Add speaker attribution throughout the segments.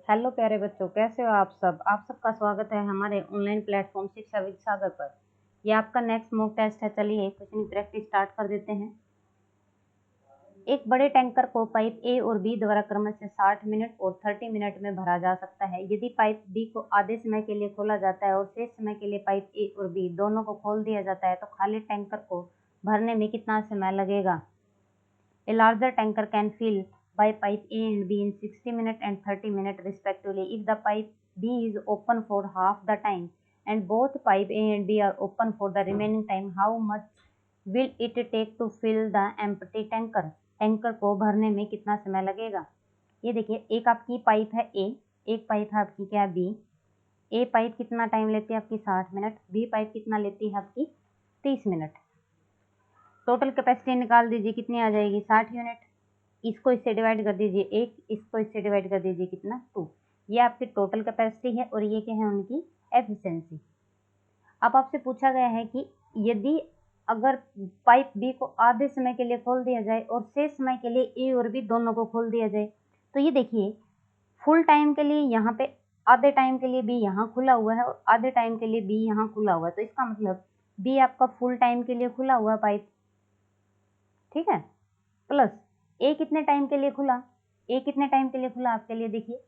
Speaker 1: Hello प्यारे बच्चों, कैसे हो आप सब। आप सबका स्वागत है हमारे ऑनलाइन प्लेटफॉर्म शिक्षा विद सागर पर। ये आपका नेक्स्ट मॉक टेस्ट है। चलिए क्वेश्चन की प्रैक्टिस स्टार्ट कर देते हैं। एक बड़े टैंकर को पाइप ए और बी द्वारा क्रमशः 60 मिनट और 30 मिनट में भरा जा सकता है। यदि पाइप बी को आधे समय के लिए खोला जाता है और शेष समय के लिए पाइप ए और बी दोनों को खोल दिया जाता है तो खाली टैंकर को भरने में कितना समय लगेगा। A larger tanker can fill by pipe A and B in 60 minutes and 30 minutes respectively. If the pipe B is open for half the time and both pipe A and B are open for the remaining time, how much will it take to fill the empty tanker? Tanker को भरने में कितना समय लगेगा। ये देखिए, एक आपकी पाइप है A, एक पाइप है आपकी क्या B। A पाइप कितना टाइम लेती है आपकी 60 मिनट, B पाइप कितना लेती है आपकी 30 मिनट। टोटल कैपेसिटी निकाल दीजिए, कितनी आ जाएगी 60 यूनिट। इसको इससे डिवाइड कर दीजिए 1, इसको इससे डिवाइड कर दीजिए कितना 2। ये आपकी टोटल कैपेसिटी है और ये क्या है उनकी एफिशिएंसी। अब आपसे पूछा गया है कि यदि अगर पाइप बी को आधे समय के लिए खोल दिया जाए और शेष समय के लिए ए और बी दोनों को खोल दिया जाए, तो ये देखिए फुल टाइम के लिए यहाँ पे आधे टाइम के लिए बी यहाँ खुला हुआ है और आधे टाइम के लिए बी यहाँ खुला हुआ है, तो इसका मतलब बी आपका फुल टाइम के लिए खुला हुआ है पाइप, ठीक है। प्लस ए कितने टाइम के लिए खुला, ए कितने टाइम के लिए खुला आपके लिए, देखिए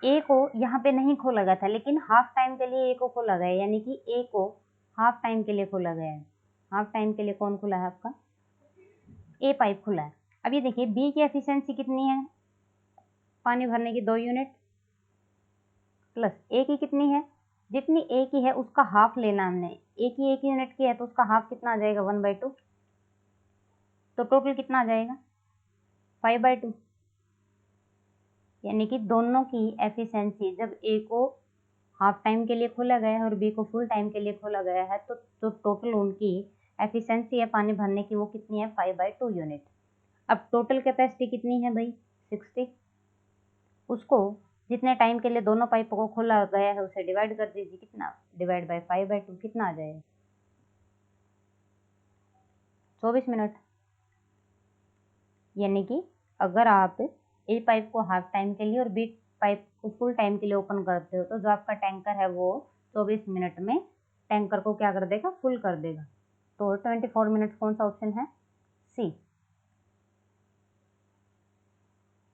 Speaker 1: ए को यहाँ पे नहीं खोला गया था लेकिन हाफ टाइम के लिए ए को खोला गया, यानी कि ए को हाफ टाइम के लिए खोला गया है। हाफ टाइम के लिए कौन खुला है आपका, ए पाइप खुला है। अब ये देखिए बी की एफिशिएंसी कितनी है पानी भरने की 2 यूनिट, प्लस ए की कितनी है, जितनी ए की है उसका हाफ लेना हमने। ए की 1 यूनिट की है तो उसका हाफ कितना आ जाएगा 1/2, तो टोटल कितना आ जाएगा 5/2। यानी कि दोनों की एफिशिएंसी जब ए को हाफ टाइम के लिए खोला गया है और बी को फुल टाइम के लिए खोला गया है तो जो टोटल उनकी एफिशिएंसी है पानी भरने की वो कितनी है 5/2 यूनिट। अब टोटल कैपेसिटी कितनी है भाई 60, उसको जितने टाइम के लिए दोनों पाइपों को खोला गया है उसे डिवाइड कर दीजिए, कितना डिवाइड बाय 5/2 कितना आ जाएगा 24 मिनट। यानी कि अगर आप ए पाइप को हाफ टाइम के लिए और बी पाइप को फुल टाइम के लिए ओपन करते हो तो जो आपका टैंकर है वो 24 मिनट में टैंकर को क्या कर देगा, फुल कर देगा। तो 24 मिनट कौन सा ऑप्शन है, सी।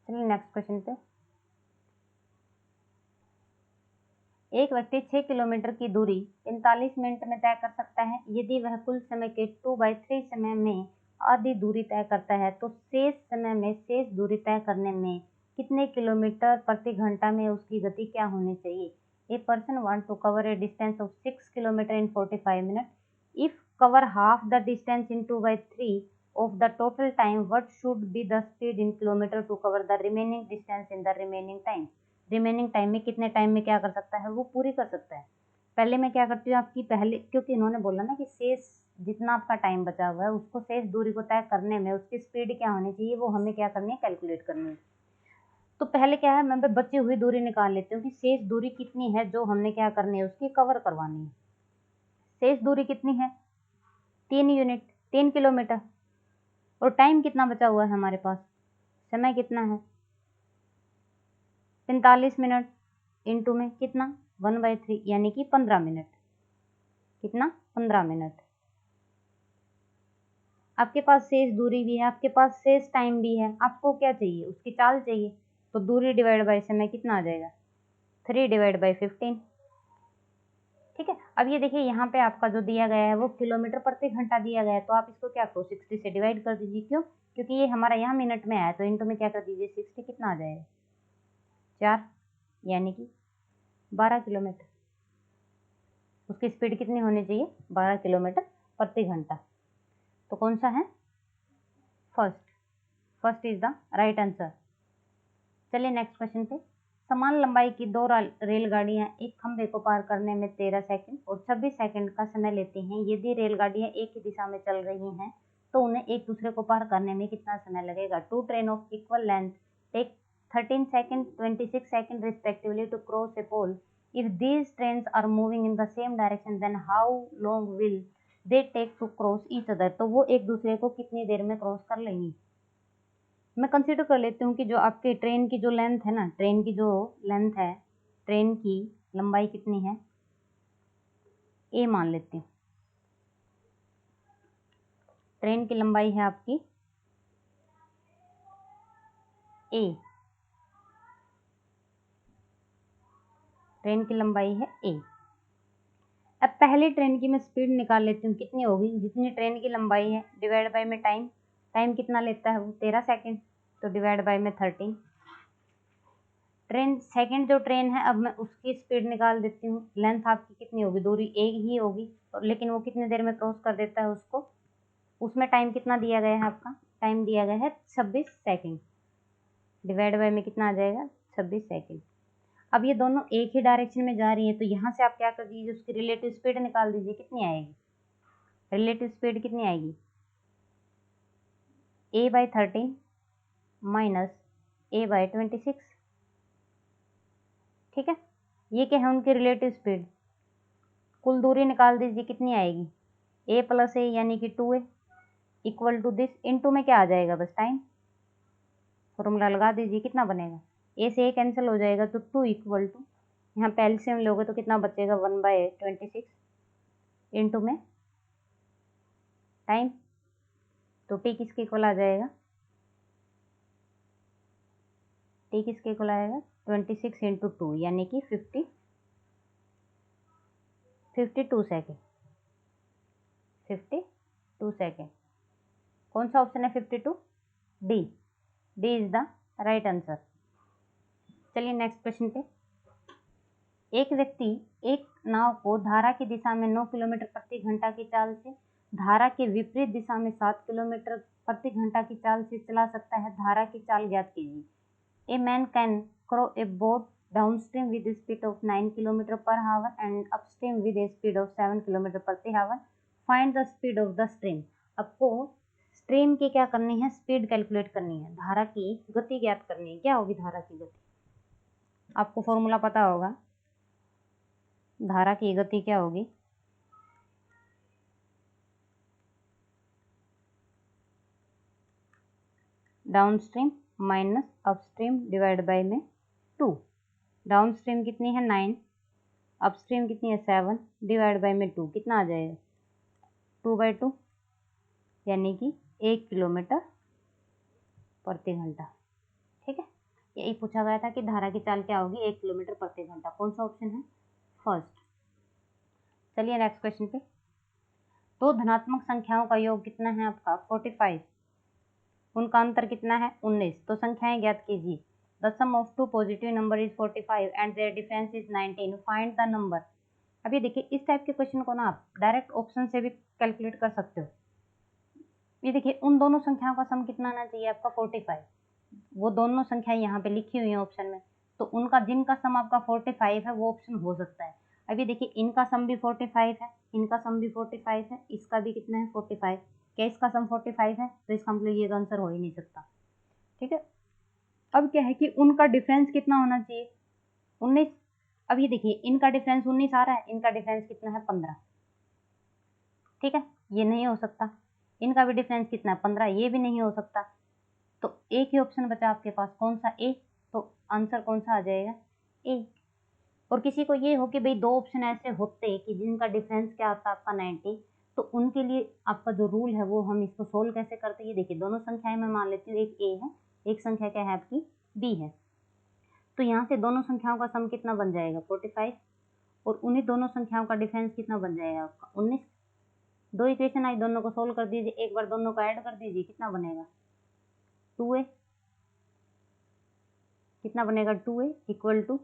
Speaker 1: चलिए नेक्स्ट क्वेश्चन पे। एक व्यक्ति 6 किलोमीटर की दूरी 45 मिनट में तय कर सकता है। यदि वह कुल समय के 2/3 समय में आधी दूरी तय करता है तो शेष समय में शेष दूरी तय करने में कितने किलोमीटर प्रति घंटा में उसकी गति क्या होनी चाहिए। A person want to cover a distance of 6 kilometre in 45 minute. If cover half the distance in 2/3 of the total time, what should be the speed in kilometer to cover the remaining distance in the remaining time। Remaining time में कितने time में क्या कर सकता है वो पूरी कर सकता है। पहले मैं क्या करती हूँ आपकी, पहले क्योंकि इन्होंने बोला ना कि शेष जितना आपका टाइम बचा हुआ है उसको शेष दूरी को तय करने में उसकी स्पीड क्या होनी चाहिए वो हमें क्या करनी है, कैलकुलेट करनी है। तो पहले क्या है, मैं बची हुई दूरी निकाल लेती हूँ कि शेष दूरी कितनी है जो हमने क्या करनी है उसकी कवर करवानी है। शेष दूरी कितनी है 3 यूनिट 3 किलोमीटर, और टाइम कितना बचा हुआ है हमारे पास, समय कितना है 45 मिनट, इनटू में कितना 1/3 यानी कि 15 मिनट, कितना 15 मिनट। आपके पास शेष दूरी भी है, आपके पास शेष टाइम भी है, आपको क्या चाहिए उसकी चाल चाहिए। तो दूरी डिवाइड बाय समय कितना आ जाएगा 3/15, ठीक है। अब ये देखिए यहाँ पे आपका जो दिया गया है वो किलोमीटर प्रति घंटा दिया गया है, तो आप इसको क्या करो 60 से डिवाइड कर दीजिए। क्यों, क्योंकि ये हमारा यहाँ मिनट में आया, तो इनटू में क्या कर दीजिए 60 कितना आ जाएगा 4, यानी कि 12 किलोमीटर। उसकी स्पीड कितनी होनी चाहिए 12 किलोमीटर प्रति घंटा। तो कौन सा है first is the right answer. चलिए नेक्स्ट क्वेश्चन पे। समान लंबाई की 2 रेलगाड़ियां एक खंभे को पार करने में 13 सेकंड और 26 सेकंड का समय लेती हैं। यदि रेलगाड़ियां एक ही दिशा में चल रही हैं तो उन्हें एक दूसरे को पार करने में कितना समय लगेगा। 2 train of equal length take 13 second 26 second respectively to cross a pole. If these trains are moving in the same direction then how long will they take to cross each other। तो वो एक दूसरे को कितनी देर में cross कर लेंगी। मैं कंसीडर कर लेती हूँ कि जो आपके ट्रेन की जो लेंथ है ना, ट्रेन की जो लेंथ है, ट्रेन की लंबाई कितनी है, ए मान लेती हूँ। ट्रेन की लंबाई है आपकी ए, ट्रेन की लंबाई है ए। अब पहली ट्रेन की मैं स्पीड निकाल लेती हूँ, कितनी होगी, जितनी ट्रेन की लंबाई है डिवाइड बाय में टाइम, टाइम कितना लेता है वो 13 सेकेंड, तो डिवाइड बाय में 13। ट्रेन सेकंड जो ट्रेन है, अब मैं उसकी स्पीड निकाल देती हूँ। लेंथ आपकी कितनी होगी, दूरी एक ही होगी, और लेकिन वो कितनी देर में क्रॉस कर देता है उसको, उसमें टाइम कितना दिया गया है आपका, टाइम दिया गया है 26 सेकेंड, डिवाइड बाय में कितना आ जाएगा 26 सेकेंड। अब ये दोनों एक ही डायरेक्शन में जा रही है, तो यहाँ से आप क्या कर दीजिए, उसकी रिलेटिव स्पीड निकाल दीजिए, कितनी आएगी, रिलेटिव स्पीड कितनी आएगी, a/13 माइनस a/26। ठीक है, ये क्या है उनकी रिलेटिव स्पीड। कुल दूरी निकाल दीजिए, कितनी आएगी, a + a यानी कि 2a equal to this, into में क्या आ जाएगा, बस टाइम, फॉर्मूला लगा दीजिए, कितना बनेगा, a से a कैंसिल हो जाएगा, तो 2 इक्वल टू, यहाँ पहले से हम लोगे तो कितना बचेगा 1/26 इनटू में टाइम, तो t किसके इक्वल आ जाएगा, t किसके इक्वल आएगा 26 इंटू 2 यानी कि 52 सेकेंड, 52 सेकेंड। कौन सा ऑप्शन है 52, D, D is the right answer. चलिए नेक्स्ट क्वेश्चन पे। एक व्यक्ति एक नाव को धारा की दिशा में 9 किलोमीटर प्रति घंटा की चाल से धारा के विपरीत दिशा में 7 किलोमीटर प्रति घंटा की चाल से चला सकता है, धारा की चाल ज्ञात कीजिए। A man can row a boat downstream with speed of 9 kilometre per hour and upstream with a speed of 7 kilometre प्रति hour, find the speed of the stream. आपको स्ट्रीम की क्या करनी है, स्पीड कैलकुलेट करनी है, धारा की गति ज्ञात करनी है। क्या होगी धारा की गति, आपको फॉर्मूला पता होगा, धारा की गति क्या होगी, downstream minus upstream divide by में 2। डाउनस्ट्रीम कितनी है 9, अपस्ट्रीम कितनी है 7, डिवाइड बाय में 2, कितना आ जाएगा 2/2 यानी कि 1 किलोमीटर प्रति घंटा। ठीक है, यही पूछा गया था कि धारा की चाल क्या होगी 1 किलोमीटर प्रति घंटा। कौन सा ऑप्शन है, फर्स्ट। चलिए नेक्स्ट क्वेश्चन पे। दो धनात्मक संख्याओं का योग कितना है आपका 45, उनका अंतर कितना है 19, तो संख्याएं ज्ञात कीजिए। The sum of two positive number is 45 and their difference is 19, find the number. अब ये देखिए, इस टाइप के क्वेश्चन को ना आप डायरेक्ट ऑप्शन से भी कैलकुलेट कर सकते हो। ये देखिए, उन दोनों संख्याओं का सम कितना आना चाहिए आपका 45, वो दोनों संख्याएं यहाँ पे लिखी हुई हैं ऑप्शन में, तो उनका जिनका सम आपका 45 है वो ऑप्शन हो सकता है। अभी देखिए, इनका सम भी 45 है, इनका सम भी 45 है, इसका भी कितना है 45, क्या इसका सम 45 है, तो इसका मतलब ये आंसर हो ही नहीं सकता। ठीक है, अब क्या है कि उनका डिफरेंस कितना होना चाहिए 19। अब ये देखिए, इनका डिफरेंस 19 आ रहा है, इनका डिफरेंस कितना है 15। ठीक है, ये नहीं हो सकता। इनका भी डिफरेंस कितना है 15, ये भी नहीं हो सकता। तो एक ही ऑप्शन बचा आपके पास, कौन सा, ए, तो आंसर कौन सा आ जाएगा ए। और किसी को ये हो कि भाई दो ऑप्शन ऐसे होते कि जिनका डिफरेंस क्या आता है आपका 90, तो उनके लिए आपका जो रूल है वो हम इसको सोल्व कैसे करते हैं। ये देखिए, दोनों संख्याएं मैं मान लेती हूँ, एक ए है, एक संख्या क्या है आपकी बी है, तो यहाँ से दोनों संख्याओं का सम कितना बन जाएगा 45, और उन्हीं दोनों संख्याओं का डिफरेंस कितना बन जाएगा आपका 19। दो इक्वेशन आई, दोनों को सोल्व कर दीजिए, एक बार दोनों को ऐड कर दीजिए, कितना बनेगा 2a, कितना बनेगा 2a इक्वल टू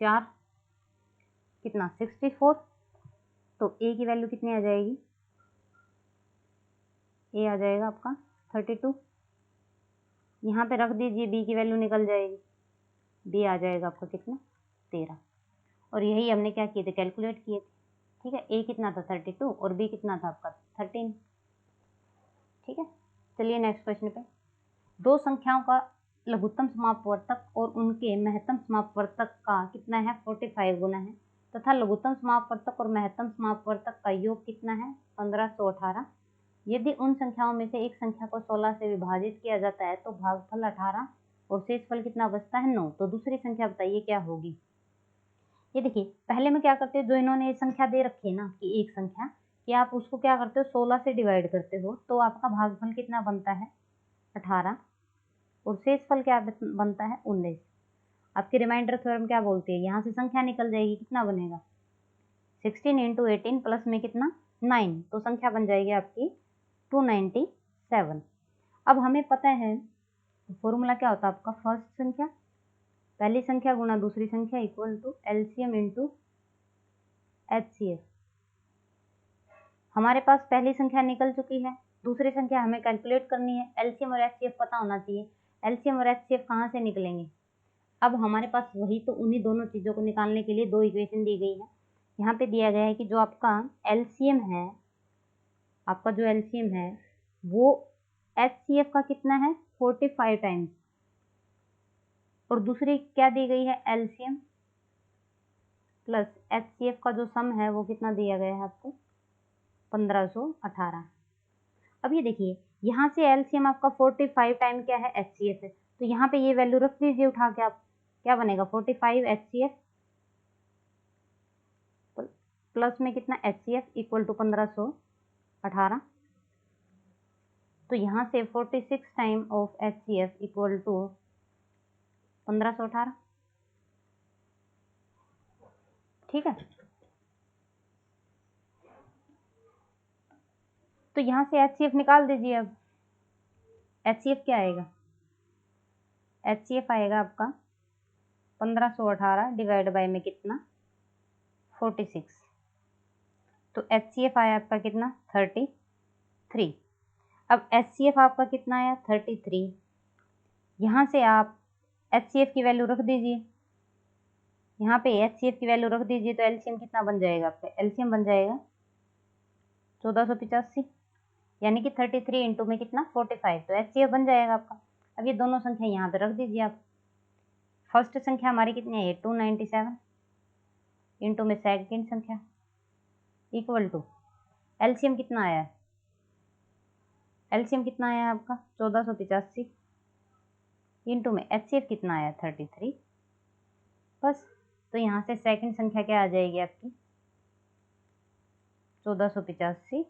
Speaker 1: 4 कितना 64, तो a की वैल्यू कितनी आ जाएगी, a आ जाएगा आपका 32, यहाँ पे रख दीजिए, b की वैल्यू निकल जाएगी, b आ जाएगा आपका कितना 13, और यही हमने क्या किए थे कैलकुलेट किए थे। ठीक है, a कितना था 32 और b कितना था आपका 13। ठीक है, चलिए नेक्स्ट क्वेश्चन पे। दो संख्याओं का लघुत्तम समापवर्तक और उनके महत्तम समापवर्तक का कितना है 45 गुना है, तथा लघुत्तम समापवर्तक और महत्तम समापवर्तक का योग कितना है 1518। यदि उन संख्याओं में से एक संख्या को 16 से विभाजित किया जाता है तो भागफल 18 और शेषफल कितना बचता है 9। तो दूसरी संख्या बताइए क्या होगी। ये देखिए पहले में क्या करते हो, जो इन्होंने ये संख्या दे रखी है ना कि एक संख्या, कि आप उसको क्या करते हो 16 से डिवाइड करते हो, तो आपका भागफल कितना बनता है 18 और शेषफल क्या बनता है 19। आपकी रिमाइंडर थ्योरम क्या बोलती है, यहाँ से संख्या निकल जाएगी, कितना बनेगा 16 इंटू 18 प्लस में कितना 9, तो संख्या बन जाएगी आपकी 297। अब हमें पता है फॉर्मूला क्या होता है आपका, फर्स्ट संख्या पहली संख्या गुणा दूसरी संख्या equal to LCM into HCF. हमारे पास पहली संख्या निकल चुकी है, दूसरी संख्या हमें कैलकुलेट करनी है। एलसीएम और एचसीएफ पता होना चाहिए। एलसीएम और एचसीएफ कहाँ से निकलेंगे, अब हमारे पास वही तो उन्हीं दोनों चीज़ों को निकालने के लिए दो इक्वेशन दी गई है। यहाँ पे दिया गया है कि जो आपका एलसीएम है, आपका जो एलसीएम है वो एचसीएफ का कितना है 45 टाइम्स, और दूसरी क्या दी गई है एलसीएम प्लस एचसीएफ का जो सम है वो कितना दिया गया है आपको 1518। अब ये देखिए यहाँ से एलसीएम आपका 45 टाइम क्या है एचसीएफ है, तो यहाँ पे ये वैल्यू रख दीजिए उठा के, आप क्या बनेगा 45 एचसीएफ प्लस में कितना एचसीएफ इक्वल टू 1518। तो यहाँ से 46 time of HCF equal to 1518, ठीक है। तो यहाँ से एचसीएफ निकाल दीजिए। अब एचसीएफ क्या आएगा, एचसीएफ आएगा आपका 1518 डिवाइड बाय में कितना 46, तो एचसीएफ आया आपका कितना 33। अब एचसीएफ आपका कितना आया 33, यहाँ से आप एचसीएफ की वैल्यू रख दीजिए, यहाँ पे एचसीएफ की वैल्यू रख दीजिए, तो एलसीएम कितना बन जाएगा आपका, एलसीएम बन जाएगा 1485, यानी कि 33 इंटू में कितना 45, तो एचसीएफ बन जाएगा आपका। अब ये दोनों संख्या यहाँ पे रख दीजिए आप। फर्स्ट संख्या हमारी कितनी है 297 इंटू में सेकंड संख्या इक्वल टू एलसीएम कितना आया है, एलसीएम कितना आया आपका 1485 इंटू में एचसीएफ कितना आया 33, बस। तो यहाँ से सेकंड संख्या क्या आ जाएगी आपकी 1485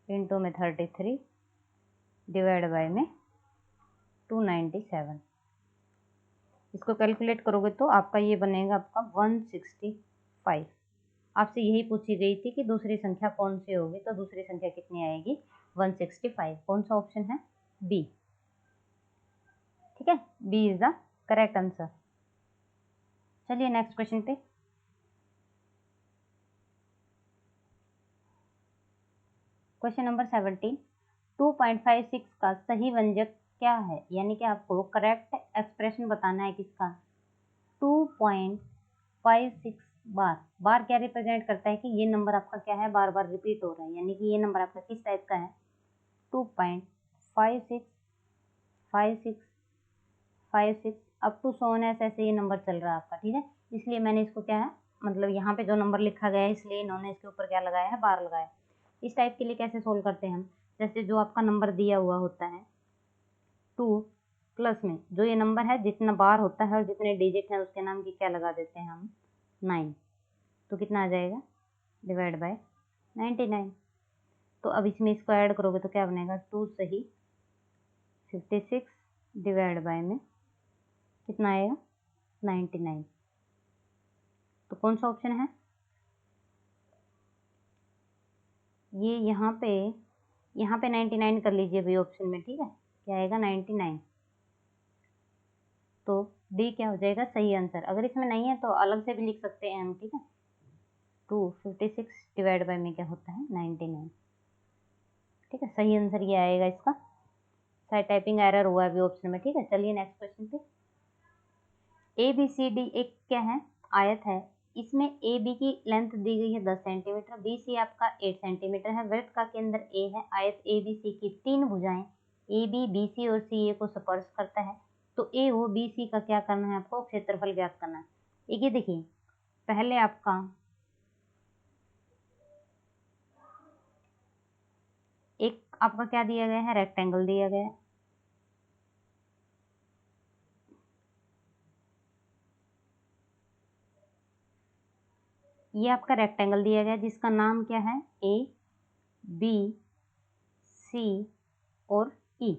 Speaker 1: इंटू में 33 डिवाइड बाय में 297। इसको कैलकुलेट करोगे तो आपका ये बनेगा आपका 165। आपसे यही पूछी गई थी कि दूसरी संख्या कौन सी होगी, तो दूसरी संख्या कितनी आएगी 165। कौन सा ऑप्शन है बी, ठीक है, B is the correct answer. चलिए नेक्स्ट क्वेश्चन पे। क्वेश्चन नंबर 17, 2.56 का सही व्यंजक क्या है, यानी कि आपको करेक्ट एक्सप्रेशन बताना है किसका 2.56 बार। बार क्या रिप्रेजेंट करता है कि ये नंबर आपका क्या है बार बार रिपीट हो रहा है, यानी कि ये नंबर आपका किस टाइप का है 2.56 56 56 अप टू सोन ऐसे ये नंबर चल रहा है आपका, ठीक है। इसलिए मैंने इसको क्या है मतलब यहाँ पे जो नंबर लिखा गया है इसलिए इन्होंने इसके ऊपर क्या लगाया है बार लगाया। इस टाइप के लिए कैसे सोल्व करते हैं हम, जैसे जो आपका नंबर दिया हुआ होता है 2 प्लस में जो ये नंबर है जितना बार होता है और जितने डिजिट हैं उसके नाम की क्या लगा देते हैं हम 9, तो कितना आ जाएगा डिवाइड बाय 99। तो अब इसमें इसको ऐड करोगे तो क्या बनेगा 2 सही 56 डिवाइड बाय में कितना आएगा 99। तो कौन सा ऑप्शन है ये, यहाँ पे 99 कर लीजिए भाई ऑप्शन में, ठीक है, क्या आएगा 99। तो डी क्या हो जाएगा सही आंसर। अगर इसमें नहीं है तो अलग से भी लिख सकते हैं हम, ठीक है। 256 डिवाइड बाय में क्या होता है 99, ठीक है, सही आंसर ये आएगा इसका। शायद टाइपिंग एरर हुआ है अभी ऑप्शन में, ठीक है। चलिए नेक्स्ट क्वेश्चन पे। ABCD एक क्या है आयत है, इसमें AB की लेंथ दी गई है 10 सेंटीमीटर, BC आपका 8 सेंटीमीटर है, वृत्त का केंद्र A है, आयत ABC की 3 भुजाएं AB BC और CA को स्पर्श करता है, तो AO BC का क्या करना है आपको क्षेत्रफल ज्ञात करना है। एक ये देखिए पहले आपका आपका क्या दिया गया है, रेक्टेंगल दिया गया है। ये आपका रेक्टेंगल दिया गया है जिसका नाम क्या है, ए बी सी और ई।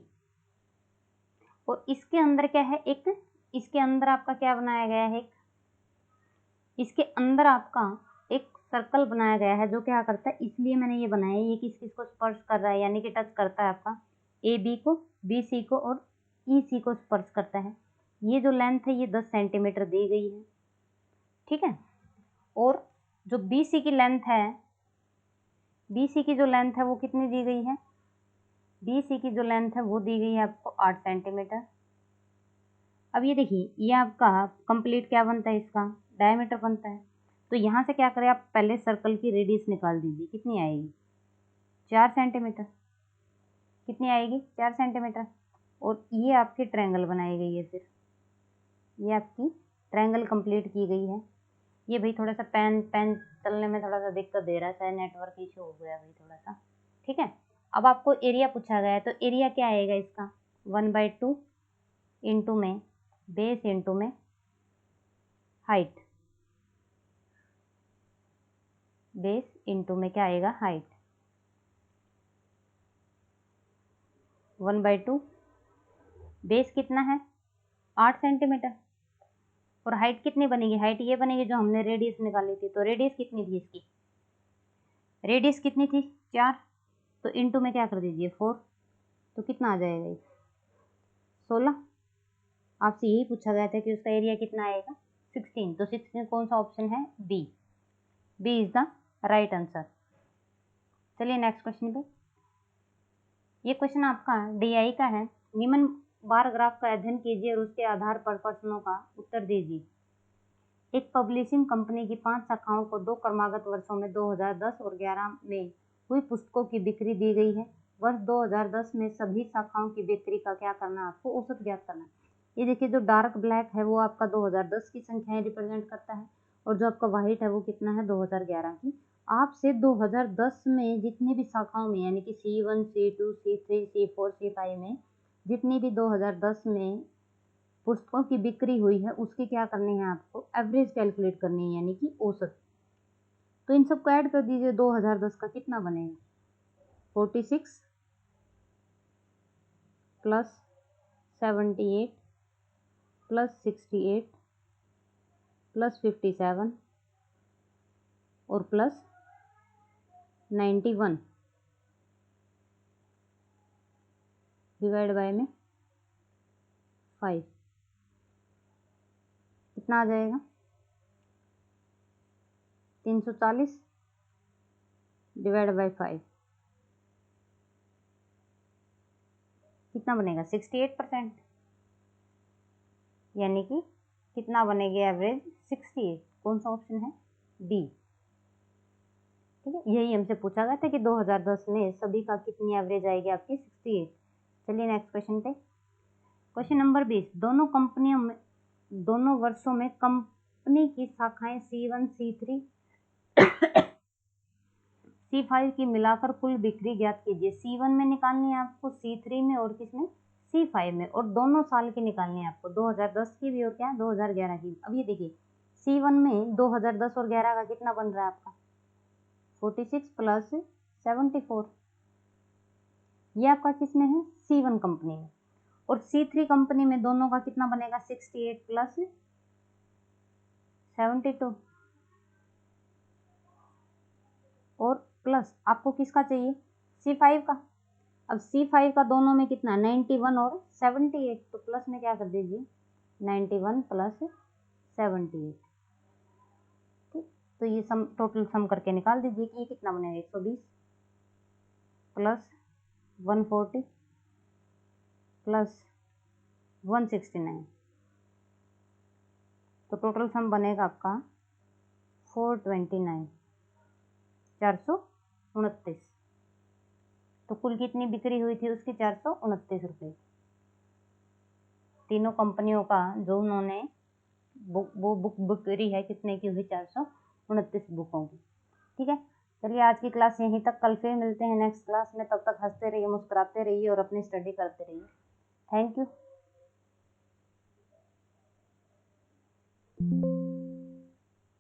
Speaker 1: और इसके अंदर क्या है, एक इसके अंदर आपका क्या बनाया गया है, इसके अंदर आपका एक सर्कल बनाया गया है जो क्या करता है, इसलिए मैंने ये बनाया है, ये किस किस को स्पर्श कर रहा है, यानी कि टच करता है आपका ए बी को, बी सी को और ई सी को स्पर्श करता है। ये जो लेंथ है ये 10 सेंटीमीटर दी गई है, ठीक है। और जो बी सी की लेंथ है, बी सी की जो लेंथ है वो कितनी दी गई है, बी सी की जो लेंथ है वो दी गई है आपको 8 सेंटीमीटर। अब ये देखिए, ये आपका कंप्लीट क्या बनता है, इसका डायमीटर बनता है। तो यहाँ से क्या करें, आप पहले सर्कल की रेडियस निकाल दीजिए, कितनी आएगी, 4 सेंटीमीटर। कितनी आएगी, 4 सेंटीमीटर। और ये आपकी ट्रायंगल बनाई गई है, फिर ये आपकी ट्रायंगल कंप्लीट की गई है। ये भाई थोड़ा सा पेन चलने में थोड़ा सा दिक्कत दे रहा है, शायद नेटवर्क इशू हो गया भाई थोड़ा सा, ठीक है। अब आपको एरिया पूछा गया है, तो एरिया क्या आएगा इसका, 1/2 इंटू में बेस इंटू में हाइट, बेस इंटू में क्या आएगा, हाइट। 1/2 बेस कितना है, 8 सेंटीमीटर। और हाइट कितनी बनेगी, हाइट ये बनेगी जो हमने रेडियस निकाली थी। तो रेडियस कितनी थी इसकी, रेडियस कितनी थी, 4। तो इंटू में क्या कर दीजिए, 4। तो कितना आ जाएगा ये, 16। आपसे यही पूछा गया था कि उसका एरिया कितना आएगा, 16। तो 16 कौन सा ऑप्शन है, B. B is the right answer. चलिए नेक्स्ट क्वेश्चन पे। ये क्वेश्चन आपका डीआई का है। निम्न बार ग्राफ का अध्ययन कीजिए और उसके आधार पर प्रश्नों का उत्तर दीजिए। एक पब्लिशिंग कंपनी की 5 शाखाओं को 2 क्रमागत वर्षों में 2010 और 11 में हुई पुस्तकों की बिक्री दी गई है। वर्ष 2010 में सभी शाखाओं की बिक्री का क्या करना है, आपको औसत ज्ञात करना है। ये देखिए, जो डार्क ब्लैक है वो आपका 2010 की संख्याएं रिप्रेजेंट करता है, और जो आपका व्हाइट है वो कितना है, 2011 की। आपसे 2010 में जितनी भी शाखाओं में, यानी कि C1 C2 C3 C4 C5 में जितनी भी 2010 में पुस्तकों की बिक्री हुई है, उसकी क्या करनी है, आपको एवरेज कैलकुलेट करनी है, यानी कि औसत। तो इन सबको ऐड कर दीजिए, 2010 का कितना बनेगा, 46 प्लस 78 प्लस 68 प्लस 57 और प्लस 91 डिवाइड बाय में 5, कितना आ जाएगा, 340 डिवाइड बाय 5 कितना बनेगा, 68%। यानी कि कितना बनेगी एवरेज, 68। कौन सा ऑप्शन है, बी। ठीक है, यही हमसे पूछा गया था कि 2010 में सभी का कितनी एवरेज आएगी, आपकी 68। चलिए नेक्स्ट क्वेश्चन पे। Question number 20। दोनों वर्षों में कंपनी की शाखाएं C1 C3 C5 की मिलाकर कुल बिक्री ज्ञात कीजिए। C1 में निकालनी है आपको, C3 में और किसमें, C5 में। और दोनों साल की निकालनी है आपको, 2010 की भी और क्या 2011 की। अब ये देखिए, C1 में 2010 और 11 का कितना बन रहा है आपका, 46 प्लस 74। ये आपका किसमें है, C1 कंपनी में। और C3 कंपनी में दोनों का कितना बनेगा, 68 प्लस 72 और प्लस आपको किसका चाहिए, C5 का। अब C5 का दोनों में कितना, 91 और 78। तो प्लस में क्या कर दीजिए, 91 प्लस 78। ठीक, तो ये सम टोटल सम करके निकाल दीजिए कि ये कितना बनेगा, 120 प्लस 140 प्लस 169। तो टोटल सम बनेगा आपका 429, 429। तो कुल कितनी बिक्री हुई थी उसकी, 429 रुपये। तीनों कंपनियों का जो उन्होंने वो बुक बिक्री है कितने की हुई, 429 बुकों की। ठीक है, चलिए आज की क्लास यहीं तक, कल फिर मिलते हैं नेक्स्ट क्लास में। तब तक हंसते रहिए, मुस्कुराते रहिए और अपनी स्टडी करते रहिए। Thank you.